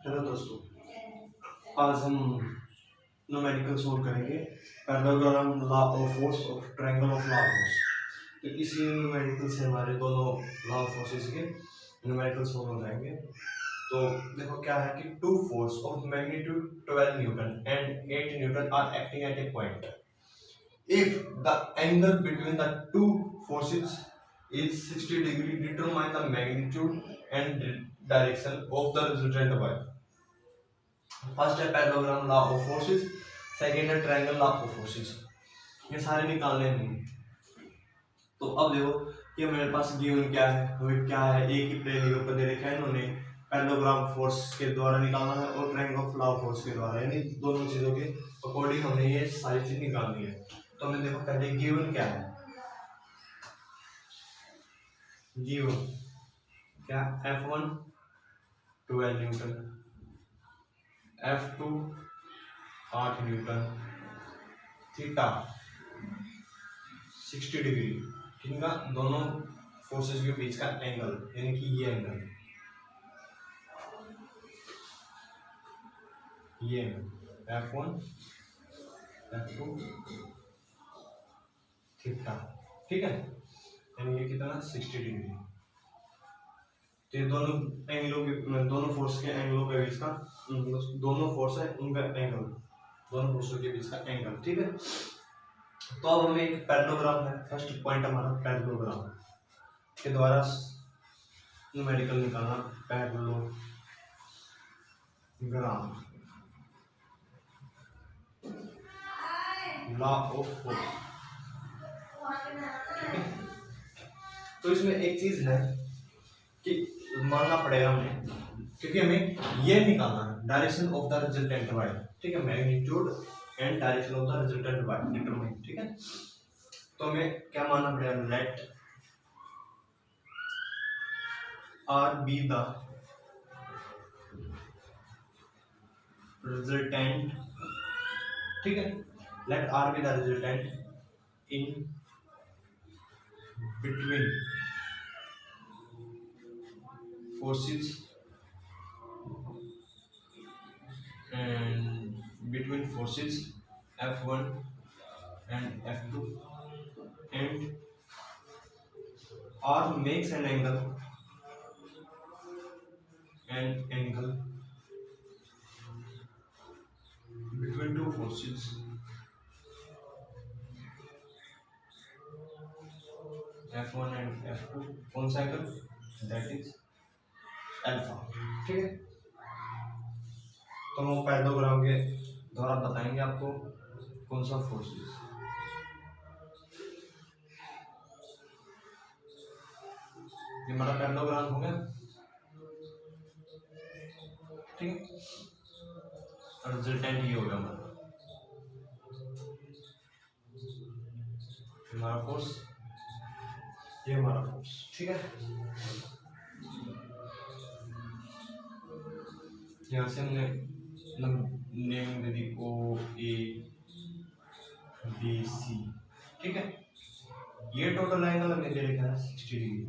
Hello दोस्तों, आज हम न्यूमेरिकल सोल्व करेंगे parallelogram law of force of triangle of law of force. तो इसी न्यूमेरिकल से हमारे दोनों लॉ ऑफ फोर्सेस के न्यूमेरिकल सोल्व हो जाएंगे। तो देखो क्या है कि two force of magnitude 12 newton and 8 newton are acting at a point if the angle between the two forces is 60 degree, determine the magnitude and direction of the resultant wire. First है parallelogram law of forces, second है triangle law of forces. ये सारे निकालने हैं। तो अब देखो कि मेरे पास गिवन क्या है, हमें क्या है, एक ही प्लेन के ऊपर दे रखा है इन्होंने, पैरेललोग्राम फोर्स के द्वारा निकालना है और triangle of law of force के द्वारा, यानी दोनों चीजों के अकॉर्डिंग हमने ये सारी चीज निकालनी है। तो हमें देखो पहले गिवन क्या है, गिवन क्या, F1 12 Newton, F2 8 Newton, theta 60 degree, किनका, दोनों फोर्सेस के बीच का एंगल, यानी कि ये एंगल, ये F1 F2 थीटा, ठीक है, यानी ये कितना 60 डिग्री। तो ये दोनों एंगलों के, दोनों फोर्स के एंगलों के बीच का, दोनों फोर्स है उनका एंगल, दोनों फोर्सों के बीच का एंगल, ठीक है। तो अब हमें एक पैरेललोग्राम है, फर्स्ट पॉइंट हमारा पैरेललोग्राम के द्वारा न्यूमेरिकल निकालना, पैरेललोग्राम लॉ ऑफ फोर्स, ठीक है। तो इसमें एक चीज है कि मानना पड़ेगा हमें, क्योंकि हमें ये निकालना है direction of the resultant wire, ठीक है, magnitude and direction of the resultant wire determine, ठीक है। तो हमें क्या मानना पड़ेगा, let R be the resultant, ठीक है, let R be the resultant in between forces and between forces F1 and F2 and R makes an angle between two forces F1 and F2, कौन सा एंगल, दैट इज अल्फा, ठीक है। तो हम parallelogram के द्वारा बताएंगे आपको कौन सा फोर्स है। ये हमारा पैरेललोग्राम हो गया, ठीक है, और रिजल्टेंट ये होगा हमारा फोर्स, ये हमारा फोर्स, ठीक है। यहाँ से हमने name they the O A B C, ठीक है। ये टोटल एंगल हमें दे रखा है 60 डिग्री,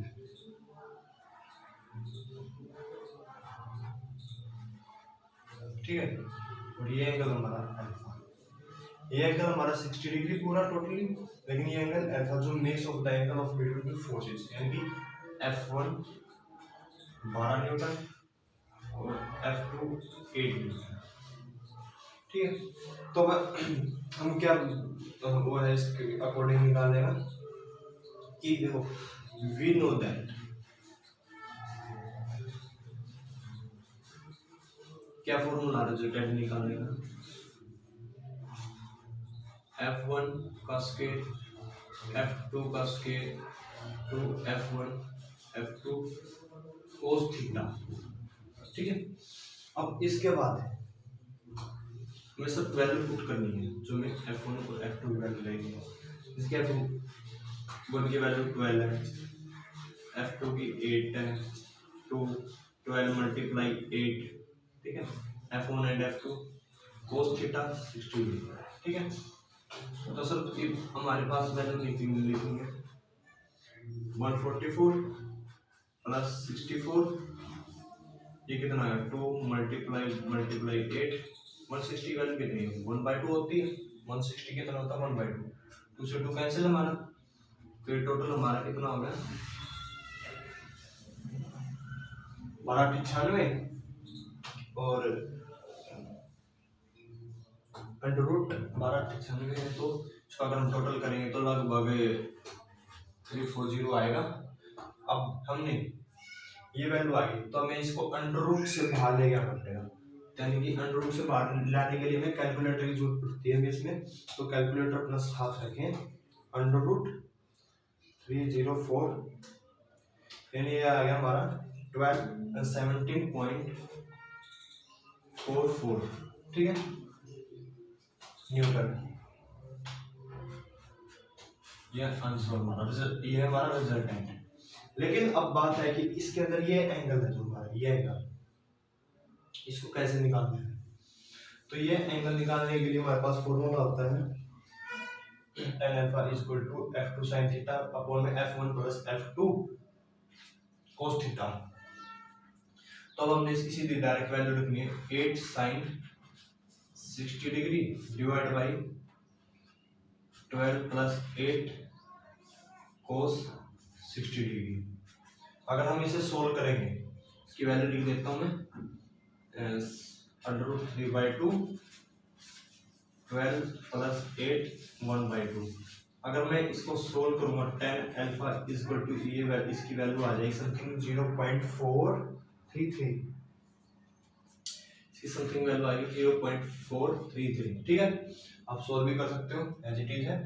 ठीक है, और ये एंगल हमारा अल्फा, ये एंगल हमारा 60 डिग्री पूरा टोटली, लेकिन ये एंगल अल्फा जो makes of the angle of between two forces, यानी कि F1 12 न्यूटन और F2 8 न्यूटन, ठीक है। तो हम क्या वो है इसके अकॉर्डिंग निकाल देगा कि देखो वी नो दैट क्या फॉर्मूला रिजल्टेंट निकालने का, F1 का स्केयर F2 का square to F1 F2 cos theta, ठीक है। अब इसके बाद हमें सब वैल्यू पुट करनी है, जो मैं F1 और F2 की वैल्यू लेंगे, इसके F1 की वैल्यू 12 है, F2 की 8 है, तो 12 मल्टीप्लाई 8, ठीक है, F1 and F2 cos theta 60 degree, ठीक है। तो सर हमारे पास वैल्यू लिखेंगे 144 प्लस 64, ये कितना है 2 मल्टीप्लाई 8, 160 वैल्यू कितनी है 1/2 होती है। 160 कितना होता है 1/2, 2 से 2 कैंसिल हमारा, तो ये टोटल हमारा कितना हो गया 1296 और अंडर रूट 1296 है, तो इसका अगर हम टोटल करेंगे तो लगभग 340 आएगा। अब हमने ये वैल्यू आ गई तो हमें इसको अंडर रूट से बाहर ले गया पड़ेगा, यानी कि अंडर रूट से बाहर लाने के लिए हमें कैलकुलेटर की जरूरत पड़ती है इसमें। तो कैलकुलेटर अपना साथ रखें, अंडर रूट 304 यानी ये आ गया हमारा 17.44, ठीक है, न्यूटन। ये आंसर हमारा रिजल्ट, ये हमारा रिजल्टेंट है। लेकिन अब बात है कि इसके अंदर ये एंगल है जो हमारा, ये एंगल, इसको कैसे निकालना है। तो ये एंगल निकालने के लिए हमारे पास फॉर्मूला होता है tan alpha equal to f2 sin theta upon में f1 plus f2 cos theta. तो अब हमने इसकी सीधी डायरेक्ट वैल्यू रखनी है 8 sin 60 degree divide by 12 plus 8 cos 60 degree. अगर हम इसे सोल्व करेंगे, इसकी वैल्यू लिख देता हूं मैं, √3/2 12 प्लस 8 1/2। अगर मैं इसको सोल्व करूंगा tan अल्फा इक्वल टू ये इसकी वैल्यू आ जाएगी समथिंग 0.433, इसकी समथिंग वैल्यू आएगी 0.433, ठीक है। आप सोल्व भी कर सकते हो एज इट इज है,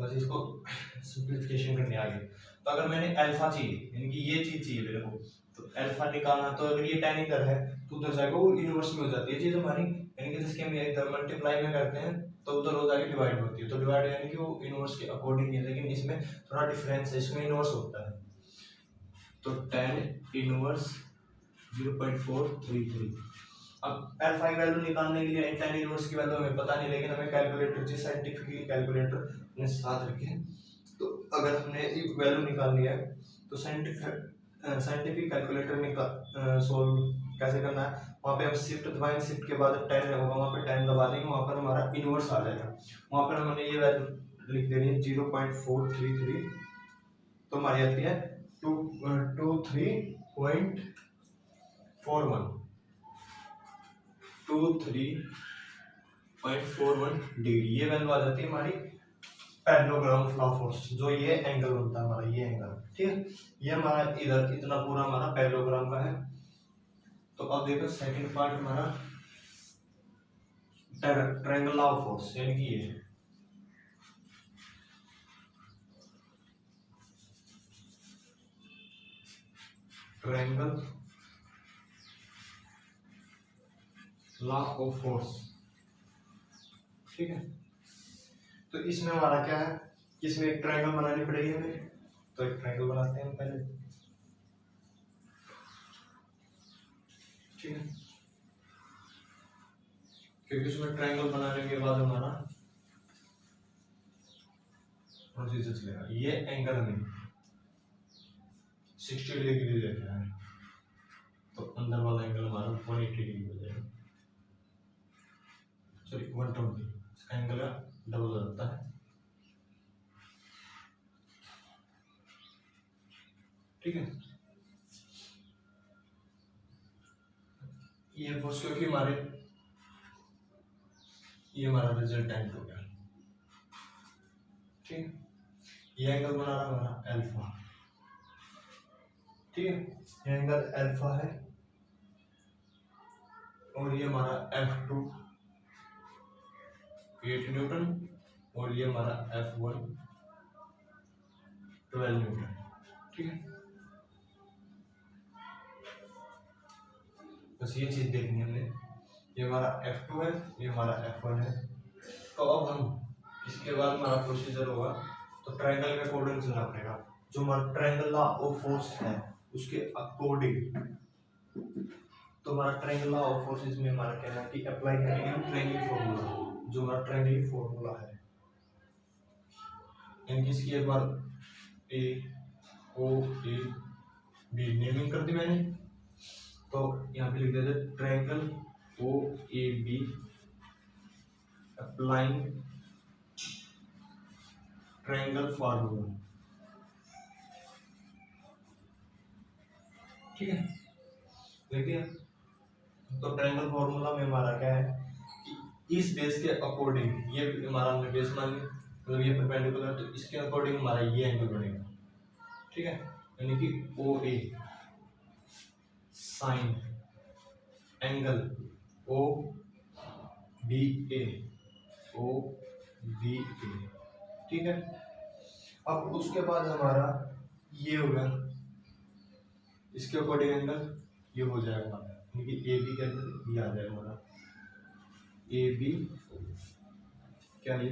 बस इसको सिंप्लीफिकेशन करने आगे। तो अगर मैंने अल्फा चाहिए, यानी कि ये चीज चाहिए मेरे को, तो अल्फा निकालना, तो अगर ये tan इधर है तो उधर जाएगा वो इनवर्स में हो जाती है चीज हमारी, यानी कि जिसके हम इधर मल्टीप्लाई में करते हैं तो उधर हो जाएगी डिवाइड होती है, तो डिवाइड यानी कि वो इनवर्स के अकॉर्डिंग है, लेकिन इसमें थोड़ा डिफरेंस है, इसमें इनवर्स होता है। तो tan इनवर्स 0.433। अब अल्फा की वैल्यू निकालने के लिए tan इनवर्स की वैल्यू हमें पता नहीं, लेकिन हमें कैलकुलेटर जी साइंटिफिकली कैलकुलेटर ने साथ रखे हैं। तो अगर हमने ये वैल्यू निकालनी है तो साइंटिफिक कैलकुलेटर में सोल्व कैसे करना है, वहाँ पे हम शिफ्ट दबाएंगे, शिफ्ट के बाद 10 होगा, वहाँ पे 10 दबा देंगे, वहाँ पर हमारा इनवर्स आ जाएगा। वहाँ पर हमने ये वैल्यू लिख देनी है 0.433, तो हमारी आती है 23.41 डिग्री। ये वैल्यू आ जाती है हमारी पैरेललोग्राम ऑफ फोर्स, जो ये एंगल बनता है हमारा, ये एंगल, ठीक है। ये हमारा इधर इतना पूरा हमारा पैरेललोग्राम का है। तो अब देखो सेकंड पार्ट हमारा ट्रायंगल लॉ ऑफ फोर्स, यानी कि ये ट्रायंगल लॉ ऑफ फोर्स, ठीक है। तो इसमें हमारा क्या है, इसमें एक ट्रायंगल बनानी पड़ेगी हमें, तो एक ट्रायंगल बनाते हैं पहले, ठीक है, क्योंकि इसमें ट्रायंगल बनाने के बाद हमारा प्रोसीजर चलेगा। ये एंगल हमें 60 डिग्री देता है, तो अंदर वाला एंगल हमारा 180 डिग्री हो जाएगा, सॉरी 120, इसका एंगल डबल हो जाता है, ठीक है। ये फोर्स क्योंकि ये हमारा रिजल्टेंट हो गया, ठीक। ये एंगल बना रहा हमारा अल्फा, ठीक है, ये एंगल अल्फा है, और ये हमारा F2 8 न्यूटन, और ये हमारा F1 12 न्यूटन, ठीक है। बस ये चीज देखनी है हमने, ये हमारा F2 है, ये हमारा F1 है। तो अब हम इसके बाद हमारा प्रोसीजर होगा, तो ट्रायंगल के अकॉर्डिंग चलना पड़ेगा, जो हमारा ट्रायंगल लॉ ऑफ फोर्स है उसके अकॉर्डिंग। तो हमारा ट्रायंगल लॉ ऑफ फोर्सेस में हमारा कहना है कि अप्लाई करेंगे हम ट्रायंगल फॉर्मूला, जो हमारा ट्रायंगल फॉर्मूला है, यानी कि इसकी एक बार A O A B naming कर दी मैंने। तो यहाँ पे लिख देते triangle O A B applying triangle formula. ठीक है, देखिए तो ट्रायंगल फार्मूला में हमारा क्या है कि इस बेस के अकॉर्डिंग, ये हमारा हमने बेस मान लिया, मतलब ये परपेंडिकुलर है, तो इसके अकॉर्डिंग हमारा ये एंगल बनेगा। ठीक है, यानी कि ओ ए साइन एंगल ओ बी ए, ओ बी ए। ठीक है, अब उसके बाद हमारा ये होगा, इसके अकॉर्डिंग एंगल ये हो जाएगा, यानी कि ए बी के अंदर ये आ जाएगा हमारा ए बी क्या, ये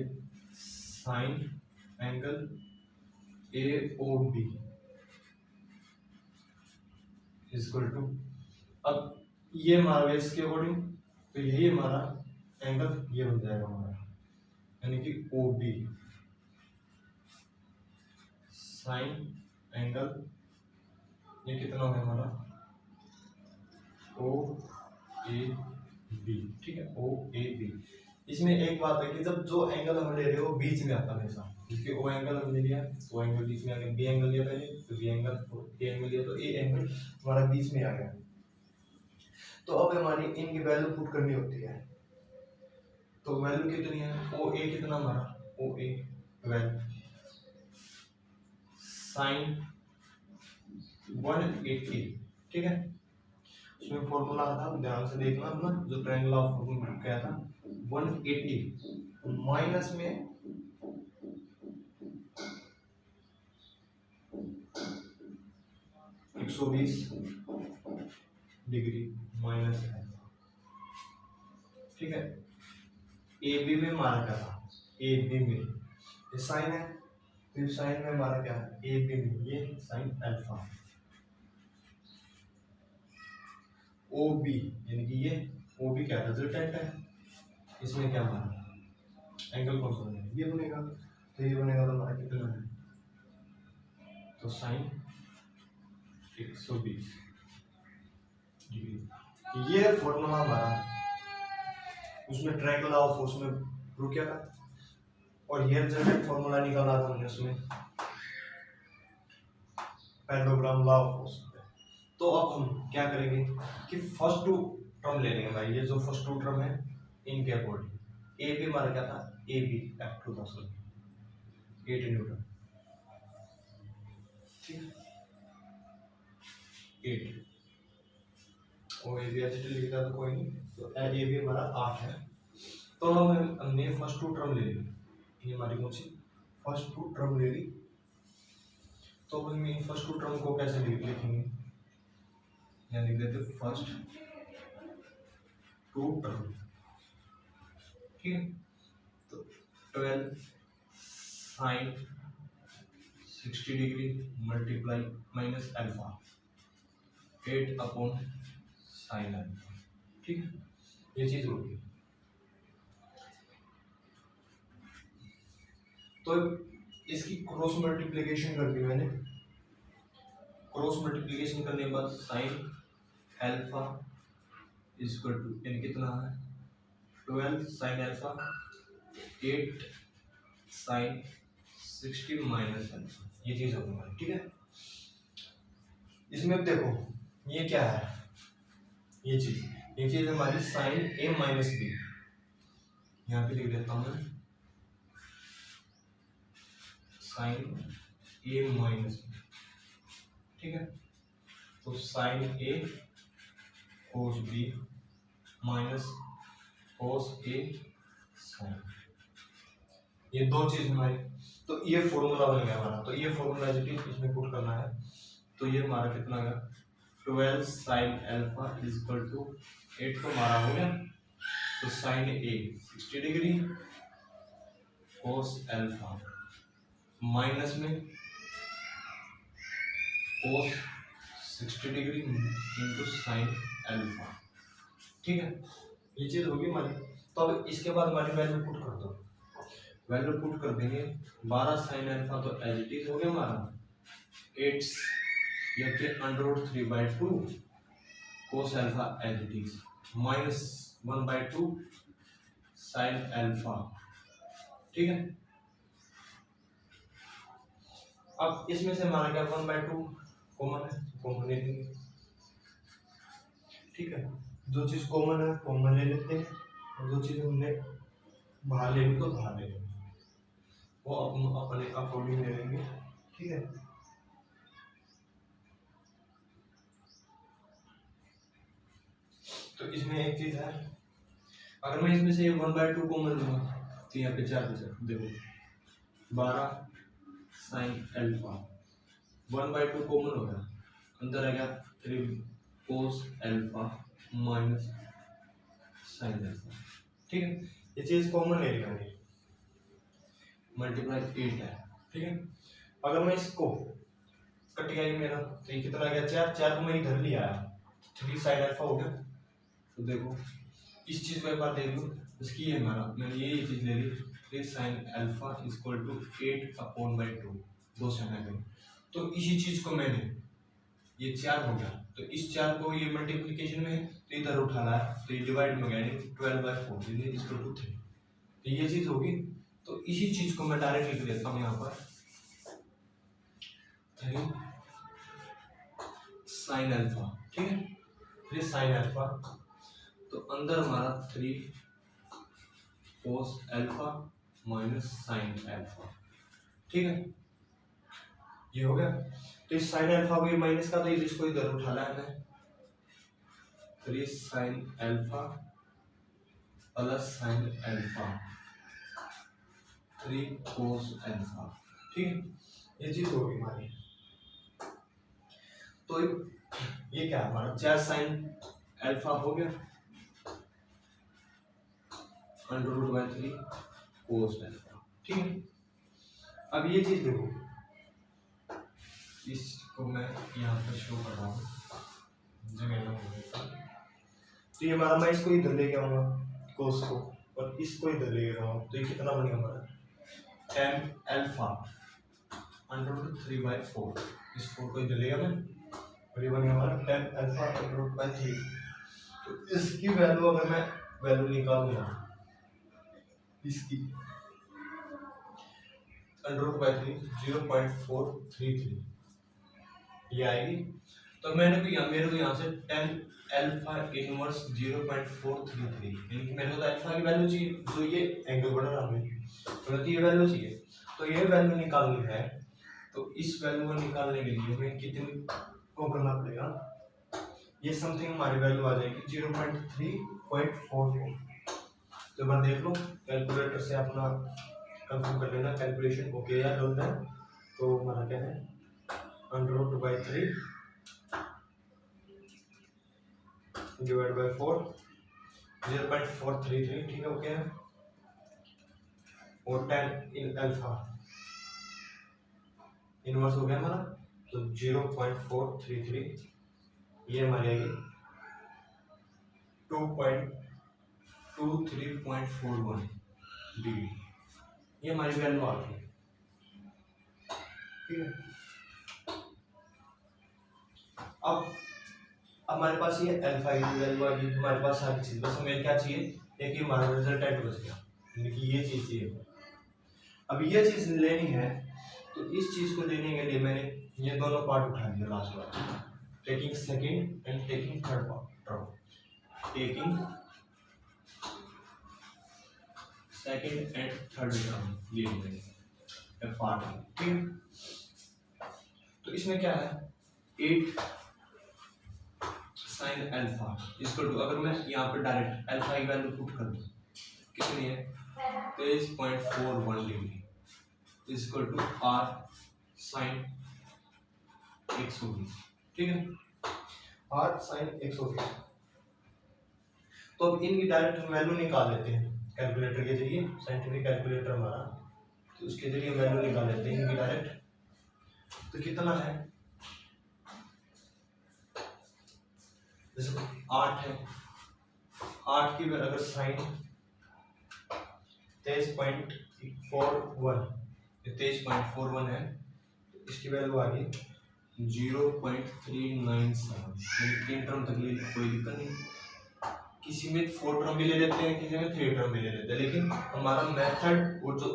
sine angle A O B equal to, अब ये हमारा बेस के अकॉर्डिंग, तो यही हमारा एंगल ये हो जाएगा हमारा, यानी कि ओ बी साइन एंगल ये कितना है हमारा ओ ए बी। ठीक है, ओ ए बी। इसमें एक बात है कि जब जो एंगल हम ले रहे हो बीच में आता है हमेशा, क्योंकि ओ एंगल हमने लिया, ओ एंगल बीच में आ गया, बी एंगल लिया पहले, तो बी एंगल, ए एंगल लिया, तो ए एंगल हमारा बीच में आ गया। तो अब हमारी इनकी वैल्यू पुट करनी होती है, तो वैल्यू कितनी है, ओ ए कितना हमारा, ओ ए 12 साइन 180। ठीक है, उसमें फॉर्मूला था, ध्यान से देखना अपना, जो ट्रायंगल ऑफ फॉर्मूला क्या था 180 माइनस में 120 डिग्री माइनस है। ठीक है, ए बी में हमारा क्या था, ए बी में ये साइन है, तो साइन में हमारा क्या है, ए बी में ये साइन अल्फा, ओ बी यानी कि ये ओ बी क्या रिजल्टेंट है, इसमें क्या हमारा एंगल कौन सा बनेगा, ये बनेगा, तो ये बनेगा तो हमारा कितना है, तो साइन 120 डिग्री। ये फॉर्मूला हमारा उसमें ट्रायंगल ऑफ फोर्स में प्रूव किया था, और ये रिजल्टेंट फॉर्मूला निकाला था हमने उसमें पैरेललोग्राम लॉ ऑफ फोर्स। तो अब हम क्या करेंगे कि फर्स्ट टू टर्म ले लेंगे भाई, ये जो फर्स्ट टू टर्म है इनके अकॉर्डिंग। ए बी हमारा क्या था, ए बी F2 था, सॉरी 8 न्यूटन, ठीक 8, और ए बी एच लिखा तो कोई नहीं, तो ए बी हमारा 8 है। तो हमने फर्स्ट टू टर्म ले ली, ये हमारी कौन सी फर्स्ट टू टर्म ले ली। तो हम फर्स्ट टू टर्म को कैसे लिखेंगे, यहाँ लिख देते फर्स्ट टू टर्म। ठीक है, तो 12 sine 60 degree multiply minus alpha 8 upon sine alpha. ठीक है, ये चीज होगी। तो इसकी क्रॉस मल्टीप्लिकेशन कर दी मैंने, क्रॉस मल्टीप्लिकेशन करने के बाद साइन अल्फा इक्वल टू यानी कितना है 12 sine alpha 8 sine 60 minus alpha, ये चीज होगी। ठीक है, इसमें देखो ये क्या है, ये चीज हमारी साइन ए माइनस बी, यहाँ पे लिख देता हूँ मैं साइन ए माइनस बी। ठीक है, तो साइन ए कोस बी माइनस कोस ए साइन, ये दो चीज हमारी। तो ये फॉर्मूला बन गया हमारा, तो ये फॉर्मूला इसमें पुट करना है, तो ये हमारा कितना गया 12 साइन अल्फा इक्वल टू 8 तो हमारा हो गया, तो साइन ए 60 डिग्री कोस अल्फा माइनस में कोस 60 डिग्री इंटू साइन अल्फा। ठीक है, ये चीज होगी हमारी। तो अब इसके बाद हमारी वैल्यू पुट कर दो, वैल्यू पुट कर देंगे 12 साइन अल्फा, तो एज इट इज हो गया हमारा 8 या फिर √3/2 cos alpha as it is minus 1/2 sine alpha. ठीक है, अब इसमें से हमारा क्या 1/2 कॉमन है, कॉमन ले लेंगे। ठीक है, जो चीज कॉमन है कॉमन ले लेते हैं, और जो चीज हमने बाहर लेनी तो बाहर ले लेंगे, वो अपने अकॉर्डिंग ले लेंगे। ठीक है, तो इसमें एक चीज है, अगर मैं इसमें से 1/2 कॉमन लूंगा तो यहाँ पे 4 बचा, देखो 12 साइन अल्फा 1/2 कॉमन हो गया, अंदर आ गया 3 cos alpha minus sign alpha. ठीक है, ये चीज कॉमन ले लिया मल्टीप्लाई 8 है। ठीक है, अगर मैं इसको कट गया ये मेरा, तो ये कितना आ गया 4 को मैं इधर लिया है, 3 साइन अल्फा हो गया। तो देखो इस चीज को एक बार देख लो, इसकी ये हमारा मैंने ये चीज ले ली, 3 sine alpha equal to 8/2 2 sine alpha. तो इसी चीज को मैंने ये 4 हो गया, तो इस 4 को ये मल्टीप्लिकेशन में है तो इधर उठाना है, तो ये डिवाइड में गया 12/4 इक्वल टू 3, तो ये चीज होगी। तो इसी चीज को मैं डायरेक्ट लिख देता हूँ यहाँ पर 3 साइन अल्फा। ठीक है, 3 साइन अल्फा, तो अंदर हमारा 3 cos alpha minus sign alpha. ठीक है, ये हो गया। तो इस साइन अल्फा को ये माइनस का, तो इसको इधर उठाना है हमें, 3 sine alpha plus sine alpha 3 cos alpha. ठीक है, ये चीज होगी हमारी। तो ये क्या हमारा 4 साइन अल्फा हो गया √3 कोस अल्फा। ठीक है, अब ये चीज देखो, इसको मैं यहाँ पर शो कर रहा हूँ जगह ना हो गया। तो ये हमारा, मैं इसको इधर लेके आऊंगा कोस को, और इसको इधर लेके आऊंगा, तो ये कितना बनेगा हमारा 10 अल्फा √3/4। इस 4 को इधर ले गया मैं, और ये बनेगा हमारा 10 अल्फा √3। तो इसकी वैल्यू अगर मैं वैल्यू निकालूंगा इसकी √3 0.433 ये आएगी। तो मैंने तो यहाँ मेरे को यहाँ से 10 अल्फा इनवर्स 0.433, यानी कि मेरे को तो अल्फा की वैल्यू चाहिए, जो ये एंगल बढ़ रहा है तो ये वैल्यू चाहिए, तो ये वैल्यू निकालनी है। तो इस वैल्यू को निकालने के लिए हमें कितनी को करना पड़ेगा, ये समथिंग हमारी वैल्यू आ जाएगी 0.344। तो बार देख लो कैलकुलेटर से अपना कंफर्म कर लेना कैलकुलेशन ओके या गलत है। तो हमारा क्या है √3 डिवाइड बाय 4 0.433। ठीक है, ओके है, और 10 इन अल्फा इनवर्स हो गया हमारा, तो 0.433 ये हमारी आएगी 23.41 डिग्री, ये हमारी वैल्यू आ गई। ठीक है, अब हमारे पास ये अल्फा की वैल्यू आ गई, हमारे पास सारी चीज, बस हमें क्या चाहिए, एक ही हमारा रिजल्टेंट बच गया, यानी कि ये चीज चाहिए। अब ये चीज लेनी है, तो इस चीज को लेने के लिए मैंने ये दोनों पार्ट उठा दिया last bar, taking second and taking third part, taking second and third term ये मैंने पार्ट। ठीक है, तो इसमें क्या है 8 साइन अल्फा इसको अगर मैं यहाँ पर डायरेक्ट अल्फा की वैल्यू पुट कर दूँ कितनी है 23.41 degree equal to r sine 120। ठीक है, r साइन 120। तो अब इनकी डायरेक्ट वैल्यू निकाल लेते हैं कैलकुलेटर के जरिए, साइंटिफिक कैलकुलेटर हमारा, तो उसके जरिए वैल्यू निकाल लेते हैं इनकी डायरेक्ट। तो कितना है, जैसे 8 है, 8 की अगर साइन 23.41 है, इसकी वैल्यू आ गई 0.397, 3 टर्म तक ले कोई दिक्कत नहीं। किसी में 4 टर्म भी ले लेते हैं, किसी में 3 टर्म भी ले लेते हैं, लेकिन हमारा मेथड वो जो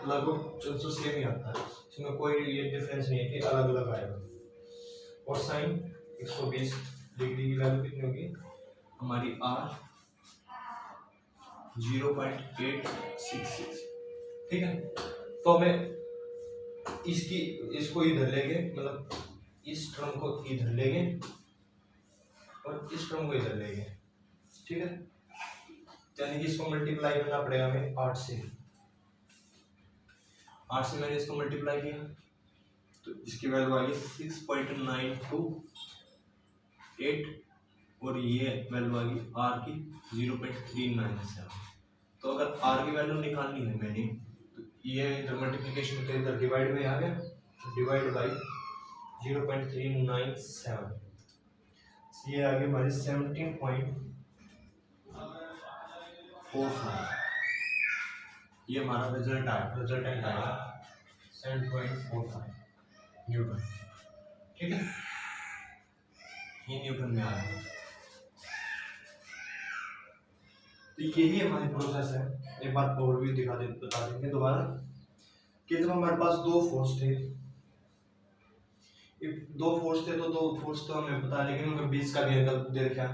लगभग जो सेम ही आता है, इसमें कोई ये डिफरेंस नहीं है कि अलग अलग आएगा। और साइन 120 डिग्री की वैल्यू कितनी होगी हमारी R 0.866, ठीक है। तो हमें इसको इधर लेंगे, मतलब इस टर्म को इधर लेंगे और इस टर्म को इधर लेंगे, ठीक है। यानी कि इसको मल्टीप्लाई करना पड़ेगा हमें 8 से। मैंने इसको मल्टीप्लाई किया तो इसकी वैल्यू आ गई 6.928 और ये वैल्यू आ गई R की 0.397। तो अगर R की वैल्यू निकालनी है मैंने, तो ये इधर मल्टीप्लिकेशन के इधर डिवाइड में आ गया, तो डिवाइड बाई 0.397, ये आ गई हमारी 17.45। ये हमारा रिजल्टेंट आएगा 7.45 न्यूटन, ठीक है। ये न्यूटन में आ रहा है। तो यही हमारी प्रोसेस है। एक बार और भी बता देंगे दोबारा कि जब हमारे पास दो फोर्स थे तो दो फोर्स तो हमें पता है, लेकिन उनके बीच का भी एंगल दे रखा है।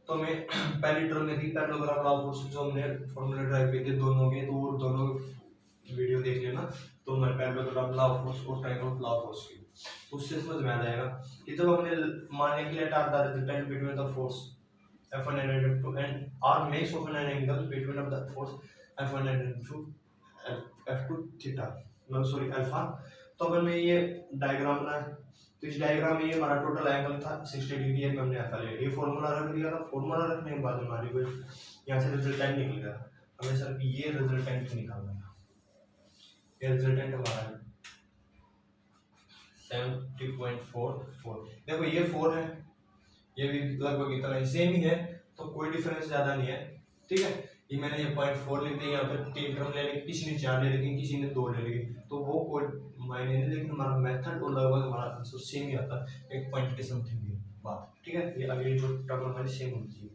तो हमें पहली टर्म में थी पैरेललोग्राम लॉ ऑफ फोर्स, जो हमने फॉर्मूला ड्राइव किए थे दोनों के, तो वो दोनों वीडियो देख लेना। तो हमारे पैरेललोग्राम लॉ ऑफ फोर्स और ट्रायंगल लॉ ऑफ फोर्स की, उससे समझ में आ जाएगा कि जब हमने मान लिया कि let R the resultant between the force F1 and F2 and R makes of an angle between of the force F1 and F2 theta, no sorry alpha। तो अगर मैं ये डायग्राम बनाया तो इस डायग्राम में ये हमारा टोटल एंगल था 60 डिग्री है, हमने अल्फा ले लिया। ये फॉर्मूला रख दिया था, फॉर्मूला रखने के बाद हमारी कोई यहाँ से रिजल्टेंट निकल गया, हमें सिर्फ ये रिजल्टेंट निकालना था। ये रिजल्टेंट हमारा 70.44। देखो ये 4 है, ये भी लगभग इतना ही सेम ही है, तो कोई डिफरेंस ज्यादा नहीं है, ठीक है। ये मैंने ये 0.4 लिख दिया, यहाँ पे 3 टर्म ले लेंगे, किसी ने 4 ले लेंगे, किसी ने 2 ले लेंगे, तो वो कोई मायने नहीं, लेकिन हमारा मेथड और लगभग हमारा आंसर सेम ही आता है, एक पॉइंट के समथिंग की बात, ठीक है। ये अगली जो टर्म हमारी सेम होनी चाहिए।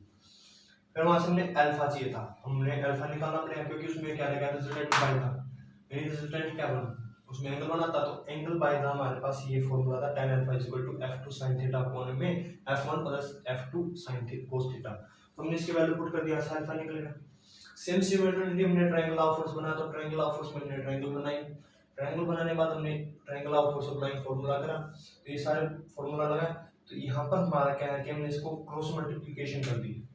फिर वहां से हमने अल्फा चाहिए था, हमने अल्फा निकालना पड़ेगा, क्योंकि उसमें क्या रहेगा रिजल्टेंट बाय था, यानी रिजल्टेंट क्या बना, उसमें एंगल बना था, तो एंगल बाय था हमारे पास ये फॉर्मूला था tan alpha F2 sin theta upon में F1 plus F2 sin cos theta. तो हमने इसकी वैल्यू पुट कर दिया, अल्फा निकलेगा। सेम सिमिलरली हमने ट्रायंगल ऑफ फोर्स बनाया, तो ट्रायंगल ऑफ फोर्स में हमने ट्रायंगल बनाई, ट्रायंगल बनाने के बाद हमने triangle of force apply formula करा, तो ये सारे फॉर्मूला लगा। तो यहाँ पर हमारा क्या है कि हमने इसको क्रॉस मल्टीप्लिकेशन कर दी,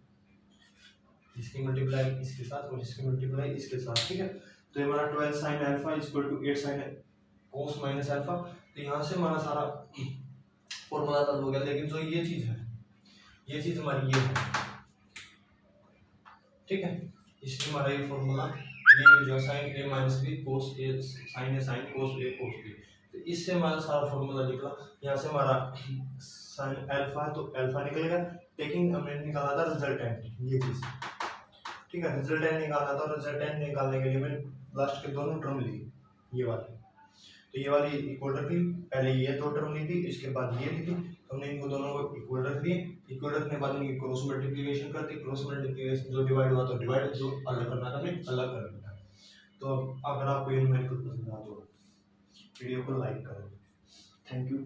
इसकी मल्टीप्लाई इसके साथ और इसकी मल्टीप्लाई इसके साथ, ठीक है। तो हमारा 12 sin alpha 8 sin cos minus alpha. तो यहाँ से हमारा सारा फॉर्मूला हल हो गया, लेकिन जो ये चीज है, ये चीज हमारी ये है, ठीक है। इसलिए हमारा ये फॉर्मूला ये जो sin a minus b cos a sin a sin cos a cos b, तो इससे हमारा सारा फॉर्मूला निकला। यहाँ से हमारा sin अल्फा तो अल्फा निकलेगा, लेकिन हमने निकाला था रिजल्टेंट, ये चीज, ठीक है। रिजल्टेंट निकालना था, रिजल्टेंट निकालने के लिए मैंने लास्ट के दोनों टर्म ली, ये वाली, तो ये वाली इक्वल रख ली, पहले ये 2 टर्म ली थी, इसके बाद ये ली थी, तो हमने इनको दोनों को इक्वल रख दिए। इक्वल रखने के बाद इनकी क्रॉस मल्टीप्लिकेशन कर दी, क्रॉस मल्टीप्लिकेशन जो डिवाइड हुआ तो डिवाइड, जो अलग करना था हमने अलग कर दिया। तो अगर आपको ये न्यूमेरिकल पसंद आया तो वीडियो को लाइक करें। Thank you.